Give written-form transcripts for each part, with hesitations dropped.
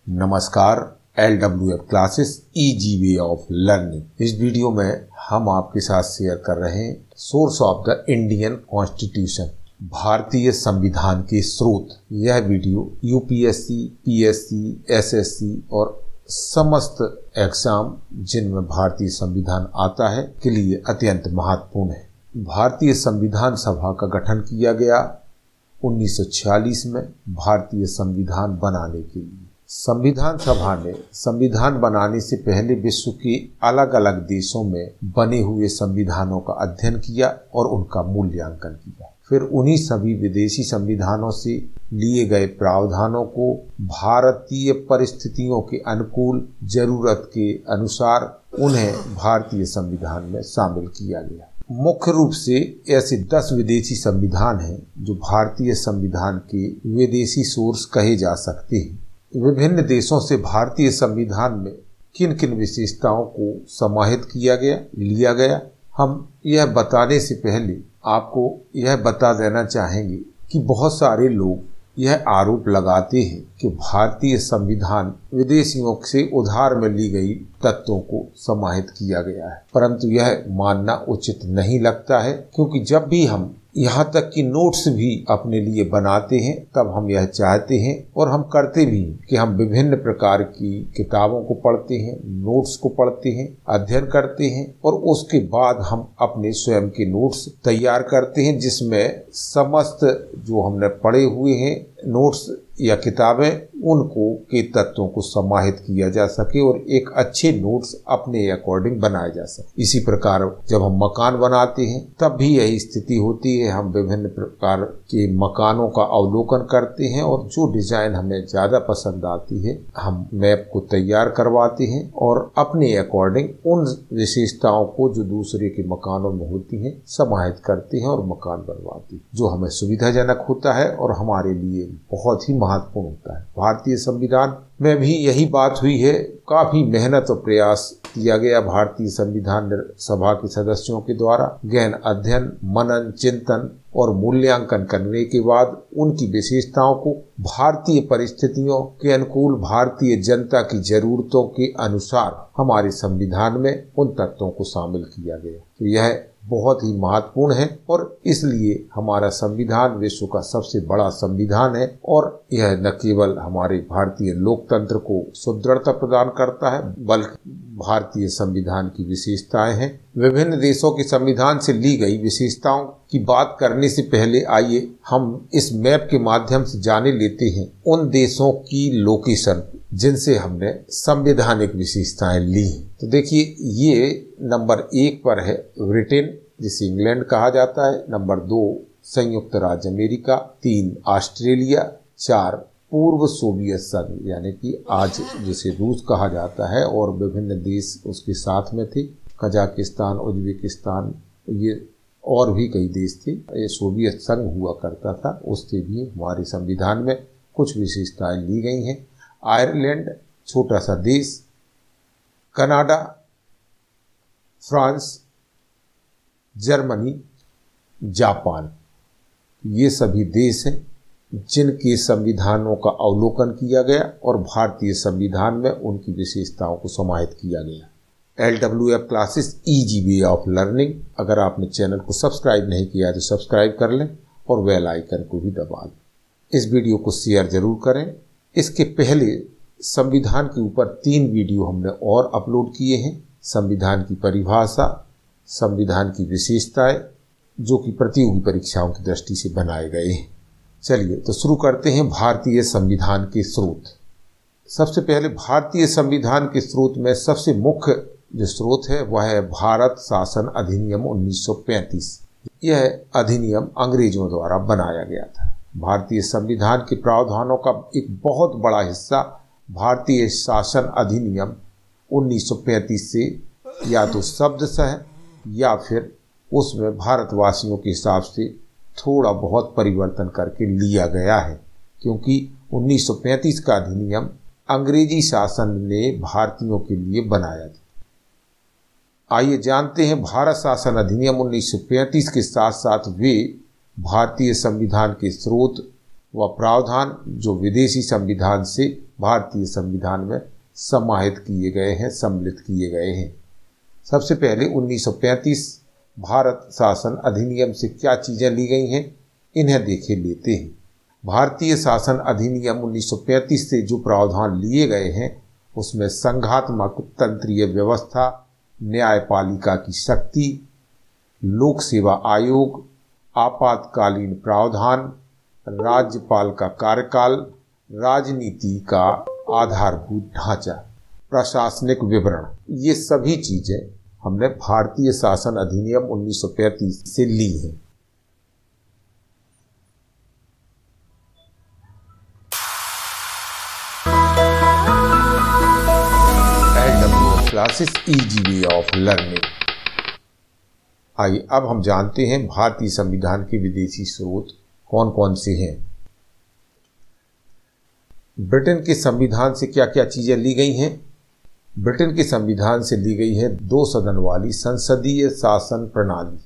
नमस्कार। LWF classes easy way of learning. इस video में हम आपके साथ शेयर कर रहे हैं source of the Indian constitution, भारतीय संविधान के स्रोत। यह वीडियो यूपीएससी, पीएससी, एसएससी और समस्त एग्जाम जिनमें भारतीय संविधान आता है के लिए अत्यंत महत्वपूर्ण है। भारतीय संविधान सभा का गठन किया गया 1946 में भारतीय संविधान बनाने के लिए। संविधान सभा ने संविधान बनाने से पहले विश्व के अलग अलग देशों में बने हुए संविधानों का अध्ययन किया और उनका मूल्यांकन किया। फिर उन्हीं सभी विदेशी संविधानों से लिए गए प्रावधानों को भारतीय परिस्थितियों के अनुकूल जरूरत के अनुसार उन्हें भारतीय संविधान में शामिल किया गया। मुख्य रूप से ऐसे 10 विदेशी संविधान हैं जो भारतीय संविधान के विदेशी सोर्स कहे जा सकते हैं। विभिन्न देशों से भारतीय संविधान में किन किन विशेषताओं को समाहित किया गया, हम यह बताने से पहले आपको यह बता देना चाहेंगे कि बहुत सारे लोग यह आरोप लगाते हैं कि भारतीय संविधान विदेशियों से उधार में ली गई तत्वों को समाहित किया गया है, परंतु यह मानना उचित नहीं लगता है, क्योंकि जब भी हम यहाँ तक कि नोट्स भी अपने लिए बनाते हैं तब हम यह चाहते हैं और हम करते भी हैं कि हम विभिन्न प्रकार की किताबों को पढ़ते हैं, नोट्स को पढ़ते हैं, अध्ययन करते हैं और उसके बाद हम अपने स्वयं के नोट्स तैयार करते हैं, जिसमें समस्त जो हमने पढ़े हुए हैं नोट्स या किताबें उनको के तत्वों को समाहित किया जा सके और एक अच्छे नोट्स अपने अकॉर्डिंग बनाए जा सके। इसी प्रकार जब हम मकान बनाते हैं तब भी यही स्थिति होती है। हम विभिन्न प्रकार के मकानों का अवलोकन करते हैं और जो डिजाइन हमें ज्यादा पसंद आती है हम मैप को तैयार करवाते हैं और अपने अकॉर्डिंग उन विशेषताओं को जो दूसरे के मकानों में होती हैं समाहित करते हैं और मकान बनवाते हैं, जो हमें सुविधाजनक होता है और हमारे लिए बहुत ही महत्वपूर्ण होता है। भारतीय संविधान में भी यही बात हुई है। काफी मेहनत और प्रयास किया गया भारतीय संविधान सभा के सदस्यों के द्वारा। गहन अध्ययन, मनन, चिंतन और मूल्यांकन करने के बाद उनकी विशेषताओं को भारतीय परिस्थितियों के अनुकूल भारतीय जनता की जरूरतों के अनुसार हमारे संविधान में उन तत्वों को शामिल किया गया। तो यह बहुत ही महत्वपूर्ण है और इसलिए हमारा संविधान विश्व का सबसे बड़ा संविधान है और यह न केवल हमारे भारतीय लोकतंत्र को सुदृढ़ता प्रदान करता है बल्कि भारतीय संविधान की विशेषताएं हैं। विभिन्न देशों के संविधान से ली गई विशेषताओं की बात करने से पहले आइए हम इस मैप के माध्यम से जाने लेते हैं उन देशों की लोकेशन जिनसे हमने संवैधानिक विशेषताएं ली हैं। तो देखिए, ये नंबर 1 पर है ब्रिटेन, जिसे इंग्लैंड कहा जाता है। नंबर 2 संयुक्त राज्य अमेरिका, 3 ऑस्ट्रेलिया, 4 पूर्व सोवियत संघ यानी कि आज जिसे रूस कहा जाता है और विभिन्न देश उसके साथ में थे, कजाकिस्तान, उज्बेकिस्तान, ये और भी कई देश थे। ये सोवियत संघ हुआ करता था, उससे भी हमारे संविधान में कुछ विशेषताएं ली गई हैं। आयरलैंड छोटा सा देश, कनाडा, फ्रांस, जर्मनी, जापान, ये सभी देश हैं जिनके संविधानों का अवलोकन किया गया और भारतीय संविधान में उनकी विशेषताओं को समाहित किया गया। LWF classes easy way of learning. अगर आपने चैनल को सब्सक्राइब नहीं किया तो सब्सक्राइब कर लें और बेल आइकन को भी दबा दें। इस वीडियो को शेयर जरूर करें। इसके पहले संविधान के ऊपर 3 वीडियो हमने और अपलोड किए हैं। संविधान की परिभाषा, संविधान की विशेषताएं, जो कि प्रतियोगी परीक्षाओं की दृष्टि से बनाए गए हैं। चलिए तो शुरू करते हैं भारतीय संविधान के स्रोत। सबसे पहले भारतीय संविधान के स्रोत में सबसे मुख्य जो स्रोत है वह है भारत शासन अधिनियम 1935। यह अधिनियम अंग्रेजों द्वारा बनाया गया था। भारतीय संविधान के प्रावधानों का एक बहुत बड़ा हिस्सा भारतीय शासन अधिनियम 1935 से या तो शब्दशः या फिर उसमें भारतवासियों के हिसाब से थोड़ा बहुत परिवर्तन करके लिया गया है, क्योंकि 1935 का अधिनियम अंग्रेजी शासन ने भारतीयों के लिए बनाया था। आइए जानते हैं भारत शासन अधिनियम 1935 के साथ साथ वे भारतीय संविधान के स्रोत वह प्रावधान जो विदेशी संविधान से भारतीय संविधान में समाहित किए गए हैं, सम्मिलित किए गए हैं। सबसे पहले 1935 भारत शासन अधिनियम से क्या चीज़ें ली गई हैं, इन्हें देखे लेते हैं। भारतीय शासन अधिनियम 1935 से जो प्रावधान लिए गए हैं उसमें संघात्मक तंत्रीय व्यवस्था, न्यायपालिका की शक्ति, लोक सेवा आयोग, आपातकालीन प्रावधान, राज्यपाल का कार्यकाल, राजनीति का आधारभूत ढांचा, प्रशासनिक विवरण, ये सभी चीजें हमने भारतीय शासन अधिनियम 1935 से ली हैं। LWF classes easy way of learning. आइए अब हम जानते हैं भारतीय संविधान के विदेशी स्रोत कौन कौन से हैं। ब्रिटेन के संविधान से क्या क्या चीजें ली गई हैं। ब्रिटेन के संविधान से ली गई है 2 सदन वाली संसदीय शासन प्रणाली,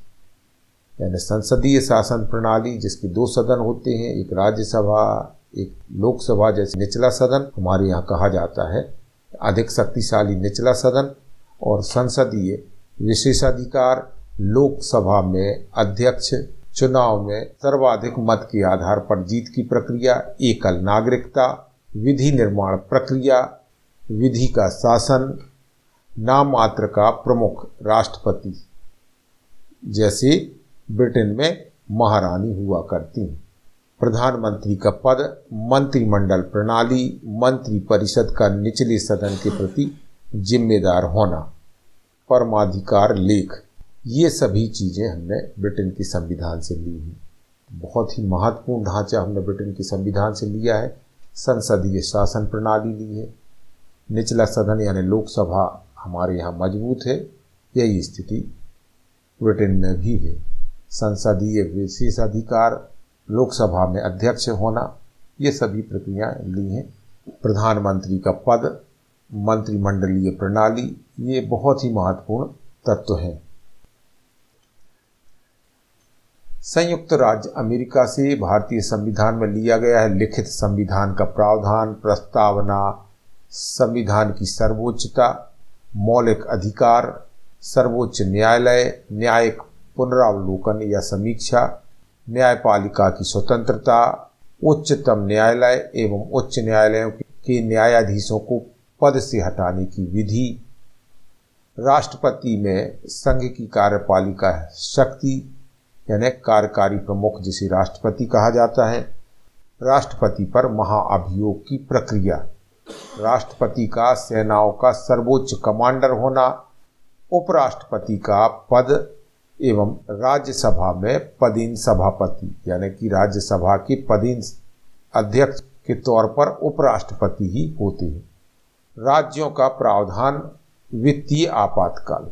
यानी संसदीय शासन प्रणाली जिसके 2 सदन होते हैं, एक राज्यसभा, एक लोकसभा। जैसे निचला सदन हमारे यहाँ कहा जाता है अधिक शक्तिशाली निचला सदन, और संसदीय विशेषाधिकार, लोकसभा में अध्यक्ष, चुनाव में सर्वाधिक मत के आधार पर जीत की प्रक्रिया, एकल नागरिकता, विधि निर्माण प्रक्रिया, विधि का शासन, नाम मात्र का प्रमुख राष्ट्रपति, जैसे ब्रिटेन में महारानी हुआ करती हैं, प्रधानमंत्री का पद, मंत्रिमंडल प्रणाली, मंत्री परिषद का निचले सदन के प्रति जिम्मेदार होना, परमाधिकार लेख, ये सभी चीज़ें हमने ब्रिटेन के संविधान से ली हैं। बहुत ही महत्वपूर्ण ढांचा हमने ब्रिटेन के संविधान से लिया है। संसदीय शासन प्रणाली ली है, निचला सदन यानी लोकसभा हमारे यहाँ मजबूत है, यही स्थिति ब्रिटेन में भी है। संसदीय विशेषाधिकार, लोकसभा में अध्यक्ष होना, ये सभी प्रक्रियाएं ली हैं। प्रधानमंत्री का पद, मंत्रिमंडलीय प्रणाली, ये बहुत ही महत्वपूर्ण तत्व हैं। संयुक्त राज्य अमेरिका से भारतीय संविधान में लिया गया है लिखित संविधान का प्रावधान, प्रस्तावना, संविधान की सर्वोच्चता, मौलिक अधिकार, सर्वोच्च न्यायालय, न्यायिक पुनरावलोकन या समीक्षा, न्यायपालिका की स्वतंत्रता, उच्चतम न्यायालय एवं उच्च न्यायालयों के न्यायाधीशों को पद से हटाने की विधि, राष्ट्रपति में संघ की कार्यपालिका शक्ति यानी कार्यकारी प्रमुख जिसे राष्ट्रपति कहा जाता है, राष्ट्रपति पर महाअभियोग की प्रक्रिया, राष्ट्रपति का सेनाओं का सर्वोच्च कमांडर होना, उपराष्ट्रपति का पद एवं राज्यसभा में पदीन सभापति यानी कि राज्यसभा के पदीन अध्यक्ष के तौर पर उपराष्ट्रपति ही होते हैं। राज्यों का प्रावधान, वित्तीय आपातकाल।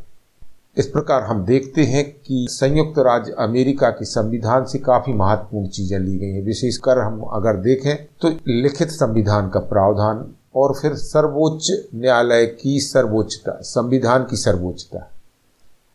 इस प्रकार हम देखते हैं कि संयुक्त राज्य अमेरिका के संविधान से काफी महत्वपूर्ण चीजें ली गई हैं। विशेषकर हम अगर देखें तो लिखित संविधान का प्रावधान और फिर सर्वोच्च न्यायालय की सर्वोच्चता, संविधान की सर्वोच्चता।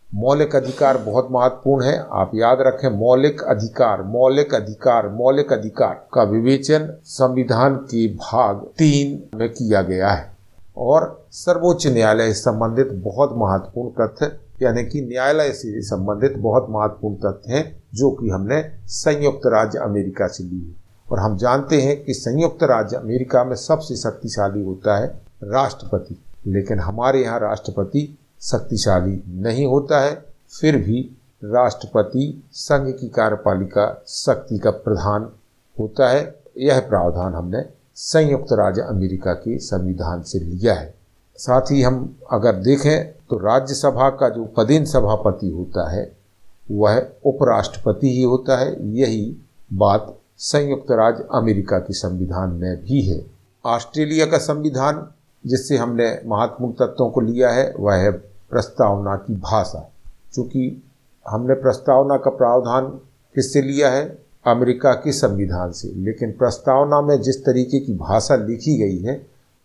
मौलिक अधिकार बहुत महत्वपूर्ण है, आप याद रखें मौलिक अधिकार, मौलिक अधिकार, मौलिक अधिकार का विवेचन संविधान के भाग 3 में किया गया है। और सर्वोच्च न्यायालय से संबंधित बहुत महत्वपूर्ण तथ्य यानी कि न्यायालय से संबंधित बहुत महत्वपूर्ण तथ्य हैं जो कि हमने संयुक्त राज्य अमेरिका से ली है। और हम जानते हैं कि संयुक्त राज्य अमेरिका में सबसे शक्तिशाली होता है राष्ट्रपति, लेकिन हमारे यहाँ राष्ट्रपति शक्तिशाली नहीं होता है। फिर भी राष्ट्रपति संघ की कार्यपालिका शक्ति का प्रधान होता है। यह प्रावधान हमने संयुक्त राज्य अमेरिका के संविधान से लिया है। साथ ही हम अगर देखें तो राज्यसभा का जो पदेन सभापति होता है वह उपराष्ट्रपति ही होता है। यही बात संयुक्त राज्य अमेरिका के संविधान में भी है। ऑस्ट्रेलिया का संविधान जिससे हमने महत्वपूर्ण तत्वों को लिया है वह है प्रस्तावना की भाषा। चूँकि हमने प्रस्तावना का प्रावधान किससे लिया है? अमेरिका के संविधान से, लेकिन प्रस्तावना में जिस तरीके की भाषा लिखी गई है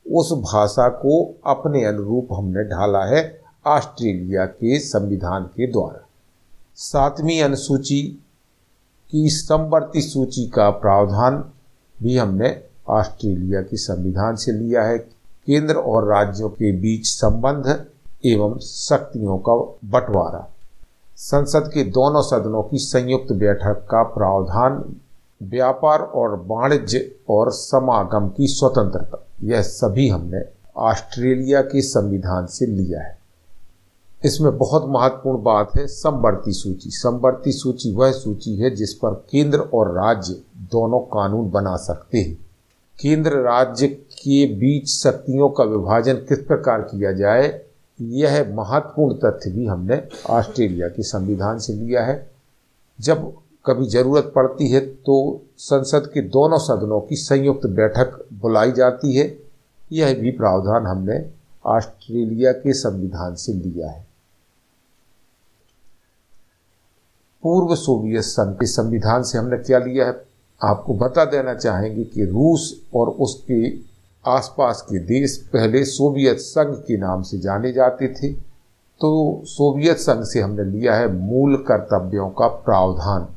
उस भाषा को अपने अनुरूप हमने ढाला है ऑस्ट्रेलिया के संविधान के द्वारा। 7वीं अनुसूची की समवर्ती सूची का प्रावधान भी हमने ऑस्ट्रेलिया की संविधान से लिया है। केंद्र और राज्यों के बीच संबंध एवं शक्तियों का बंटवारा, संसद के दोनों सदनों की संयुक्त बैठक का प्रावधान, व्यापार और वाणिज्य और समागम की स्वतंत्रता, यह सभी हमने ऑस्ट्रेलिया के संविधान से लिया है। इसमें बहुत महत्वपूर्ण बात है समवर्ती सूची। समवर्ती सूची वह सूची है जिस पर केंद्र और राज्य दोनों कानून बना सकते हैं। केंद्र राज्य के बीच शक्तियों का विभाजन किस प्रकार किया जाए, यह महत्वपूर्ण तथ्य भी हमने ऑस्ट्रेलिया के संविधान से लिया है। जब कभी जरूरत पड़ती है तो संसद के दोनों सदनों की संयुक्त बैठक बुलाई जाती है। यह भी प्रावधान हमने ऑस्ट्रेलिया के संविधान से लिया है। पूर्व सोवियत संघ के संविधान से हमने क्या लिया है, आपको बता देना चाहेंगे कि रूस और उसके आसपास के देश पहले सोवियत संघ के नाम से जाने जाते थे। तो सोवियत संघ से हमने लिया है मूल कर्तव्यों का प्रावधान।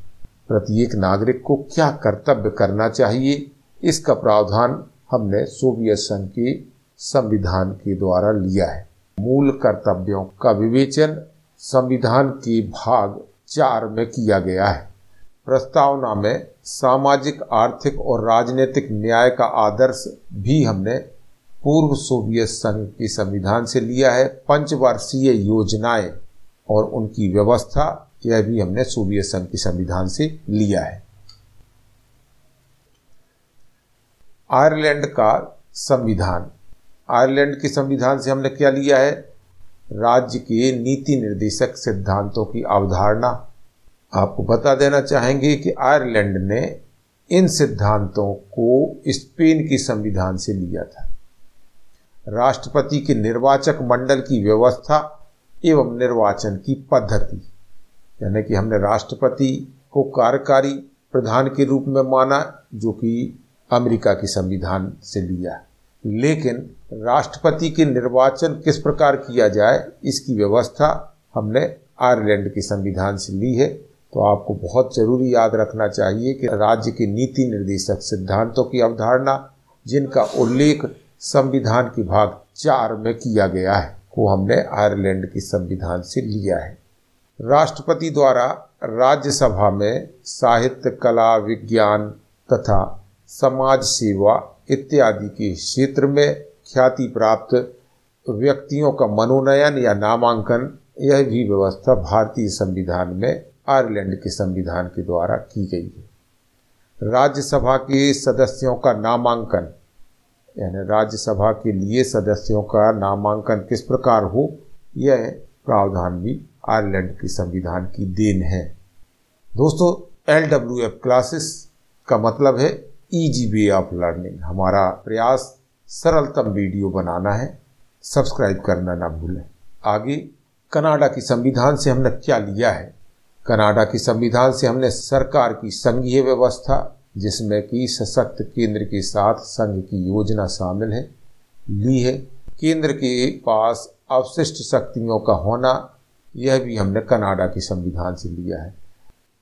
प्रत्येक नागरिक को क्या कर्तव्य करना चाहिए, इसका प्रावधान हमने सोवियत संघ के संविधान के द्वारा लिया है। मूल कर्तव्यों का विवेचन संविधान के भाग 4 में किया गया है। प्रस्तावना में सामाजिक, आर्थिक और राजनीतिक न्याय का आदर्श भी हमने पूर्व सोवियत संघ के संविधान से लिया है। पंचवर्षीय योजनाएं और उनकी व्यवस्था, यह भी हमने सोवियत संघ के संविधान से लिया है। आयरलैंड का संविधान, आयरलैंड के संविधान से हमने क्या लिया है, राज्य के नीति निर्देशक सिद्धांतों की अवधारणा। आपको बता देना चाहेंगे कि आयरलैंड ने इन सिद्धांतों को स्पेन के संविधान से लिया था। राष्ट्रपति के निर्वाचक मंडल की व्यवस्था एवं निर्वाचन की पद्धति, यानी कि हमने राष्ट्रपति को कार्यकारी प्रधान के रूप में माना, जो कि अमेरिका के संविधान से लिया। लेकिन राष्ट्रपति के निर्वाचन किस प्रकार किया जाए, इसकी व्यवस्था हमने आयरलैंड के संविधान से ली है। तो आपको बहुत जरूरी याद रखना चाहिए कि राज्य के नीति निर्देशक सिद्धांतों की अवधारणा, जिनका उल्लेख संविधान के भाग 4 में किया गया है, को हमने आयरलैंड के संविधान से लिया है। राष्ट्रपति द्वारा राज्यसभा में साहित्य, कला, विज्ञान तथा समाज सेवा इत्यादि के क्षेत्र में ख्याति प्राप्त व्यक्तियों का मनोनयन या नामांकन, यह भी व्यवस्था भारतीय संविधान में आयरलैंड के संविधान के द्वारा की गई है। राज्यसभा के सदस्यों का नामांकन, यानी राज्यसभा के लिए सदस्यों का नामांकन किस प्रकार हो, यह प्रावधान भी आयरलैंड के संविधान की देन है। दोस्तों, LWF क्लासेस का मतलब है इजी वे ऑफ लर्निंग। हमारा प्रयास सरलतम वीडियो बनाना है, सब्सक्राइब करना ना भूलें। आगे कनाडा की संविधान से हमने क्या लिया है। कनाडा की संविधान से हमने सरकार की संघीय व्यवस्था, जिसमें कि सशक्त केंद्र के साथ संघ की योजना शामिल है, ली है। केंद्र के पास अवशिष्ट शक्तियों का होना, यह भी हमने कनाडा के संविधान से लिया है।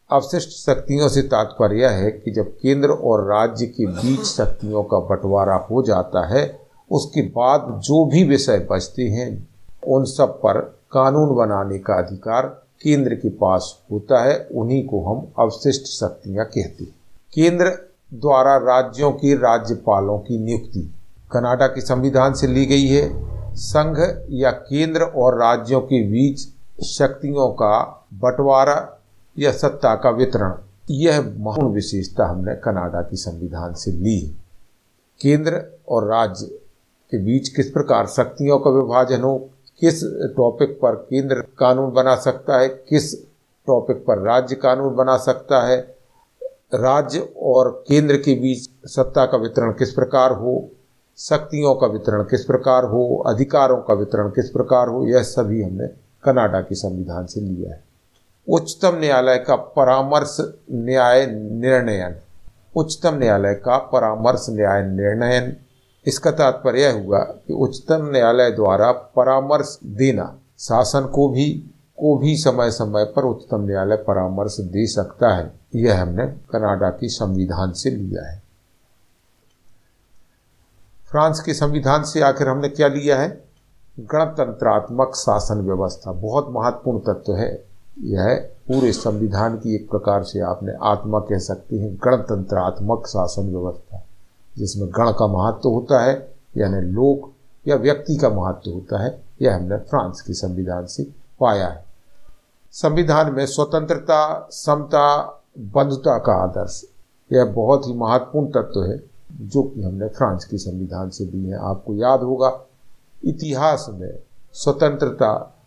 अवशिष्ट शक्तियों से तात्पर्य है कि जब केंद्र और राज्य के बीच शक्तियों का बंटवारा हो जाता है, उसके बाद जो भी विषय बचते हैं, उन सब पर कानून बनाने का अधिकार केंद्र के पास होता है। उन्हीं को हम अवशिष्ट शक्तियां कहते हैं। केंद्र द्वारा राज्यों के राज्यपालों की नियुक्ति कनाडा के संविधान से ली गई है। संघ या केंद्र और राज्यों के बीच शक्तियों का बंटवारा या सत्ता का वितरण, यह महत्वपूर्ण विशेषता हमने कनाडा की संविधान से ली है। केंद्र और राज्य के बीच किस प्रकार शक्तियों का विभाजन हो, किस टॉपिक पर केंद्र कानून बना सकता है, किस टॉपिक पर राज्य कानून बना सकता है, राज्य और केंद्र के बीच सत्ता का वितरण किस प्रकार हो, शक्तियों का वितरण किस प्रकार हो, अधिकारों का वितरण किस प्रकार हो, यह सभी हमने कनाडा के संविधान से लिया है। उच्चतम न्यायालय का परामर्श न्याय निर्णयन, उच्चतम न्यायालय का परामर्श न्याय निर्णयन, इसका तात्पर्य हुआ कि उच्चतम न्यायालय द्वारा परामर्श देना, शासन को भी समय समय पर उच्चतम न्यायालय परामर्श दे सकता है। यह हमने कनाडा के संविधान से लिया है। फ्रांस के संविधान से आखिर हमने क्या लिया है? गणतंत्रात्मक शासन व्यवस्था। बहुत महत्वपूर्ण तत्व है यह, पूरे संविधान की एक प्रकार से आपने आत्मा कह सकते हैं। गणतंत्रात्मक शासन व्यवस्था, जिसमें गण का महत्व होता है, यानी लोक या व्यक्ति का महत्व होता है, यह हमने फ्रांस के संविधान से पाया है। संविधान में स्वतंत्रता, समता, बंधुता का आदर्श, यह बहुत ही महत्वपूर्ण तत्व है जो कि हमने फ्रांस के संविधान से ली है। आपको याद होगा, इतिहास में स्वतंत्रता,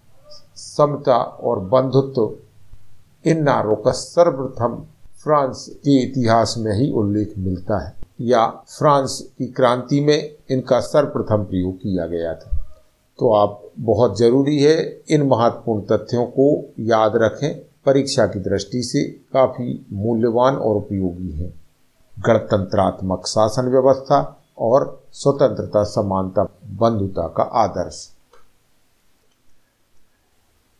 समता और बंधुत्व इन नारों का सर्वप्रथम फ्रांस के इतिहास में ही उल्लेख मिलता है, या फ्रांस की क्रांति में इनका सर्वप्रथम प्रयोग किया गया था। तो आप बहुत जरूरी है इन महत्वपूर्ण तथ्यों को याद रखें, परीक्षा की दृष्टि से काफी मूल्यवान और उपयोगी है। गणतंत्रात्मक शासन व्यवस्था और स्वतंत्रता, समानता, बंधुता का आदर्श।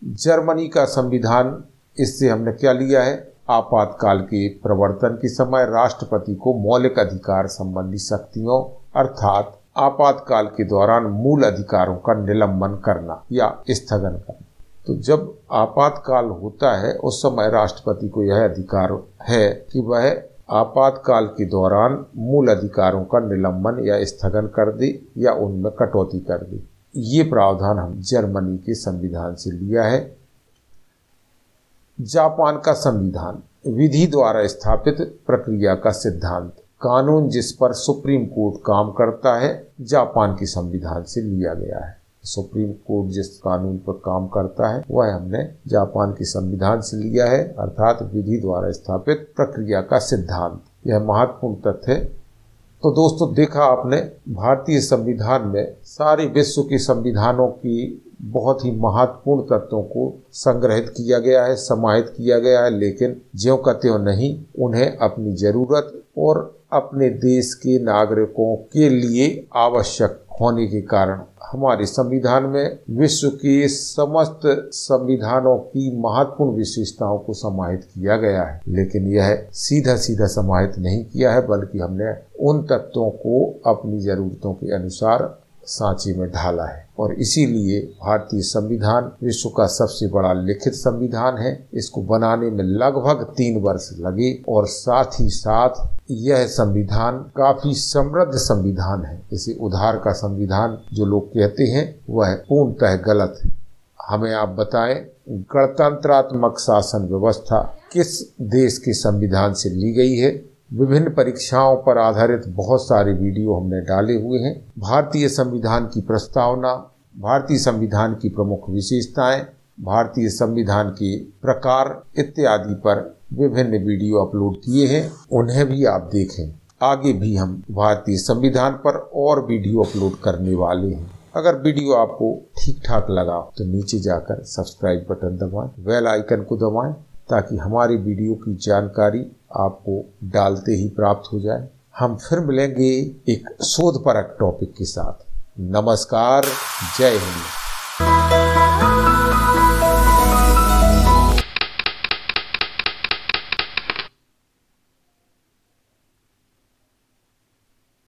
जर्मनी का संविधान, इससे हमने क्या लिया है? आपातकाल के प्रवर्तन के समय राष्ट्रपति को मौलिक अधिकार संबंधी शक्तियों अर्थात आपातकाल के दौरान मूल अधिकारों का निलंबन करना या स्थगन करना। तो जब आपातकाल होता है उस समय राष्ट्रपति को यह अधिकार है कि वह आपातकाल के दौरान मूल अधिकारों का निलंबन या स्थगन कर दे या उनमें कटौती कर दे। ये प्रावधान हम जर्मनी के संविधान से लिया है। जापान का संविधान, विधि द्वारा स्थापित प्रक्रिया का सिद्धांत, कानून जिस पर सुप्रीम कोर्ट काम करता है, जापान के संविधान से लिया गया है। सुप्रीम कोर्ट जिस कानून पर काम करता है वह हमने जापान के संविधान से लिया है, अर्थात विधि द्वारा स्थापित प्रक्रिया का सिद्धांत। यह महत्वपूर्ण तथ्य है। तो दोस्तों, देखा आपने, भारतीय संविधान में सारे विश्व के संविधानों की बहुत ही महत्वपूर्ण तत्वों को संग्रहित किया गया है, समाहित किया गया है, लेकिन ज्यों का त्यों नहीं, उन्हें अपनी जरूरत और अपने देश के नागरिकों के लिए आवश्यक होने के कारण हमारे संविधान में विश्व के समस्त संविधानों की महत्वपूर्ण विशेषताओं को समाहित किया गया है। लेकिन यह सीधा सीधा समाहित नहीं किया है, बल्कि हमने उन तत्वों को अपनी जरूरतों के अनुसार सांचे में ढाला है। और इसीलिए भारतीय संविधान विश्व का सबसे बड़ा लिखित संविधान है। इसको बनाने में लगभग 3 वर्ष लगे और साथ ही साथ यह संविधान काफी समृद्ध संविधान है। इसे उधार का संविधान जो लोग कहते हैं वह पूर्णतः गलत है। हमें आप बताएं, गणतंत्रात्मक शासन व्यवस्था किस देश के संविधान से ली गई है? विभिन्न परीक्षाओं पर आधारित बहुत सारे वीडियो हमने डाले हुए हैं। भारतीय संविधान की प्रस्तावना, भारतीय संविधान की प्रमुख विशेषताएं, भारतीय संविधान के प्रकार इत्यादि पर विभिन्न वीडियो अपलोड किए हैं, उन्हें भी आप देखें। आगे भी हम भारतीय संविधान पर और वीडियो अपलोड करने वाले हैं। अगर वीडियो आपको ठीक ठाक लगा तो नीचे जाकर सब्सक्राइब बटन दबाएं, बेल आइकन को दबाएं, ताकि हमारी वीडियो की जानकारी आपको डालते ही प्राप्त हो जाए। हम फिर मिलेंगे एक शोधपरक टॉपिक के साथ। नमस्कार, जय हिंद।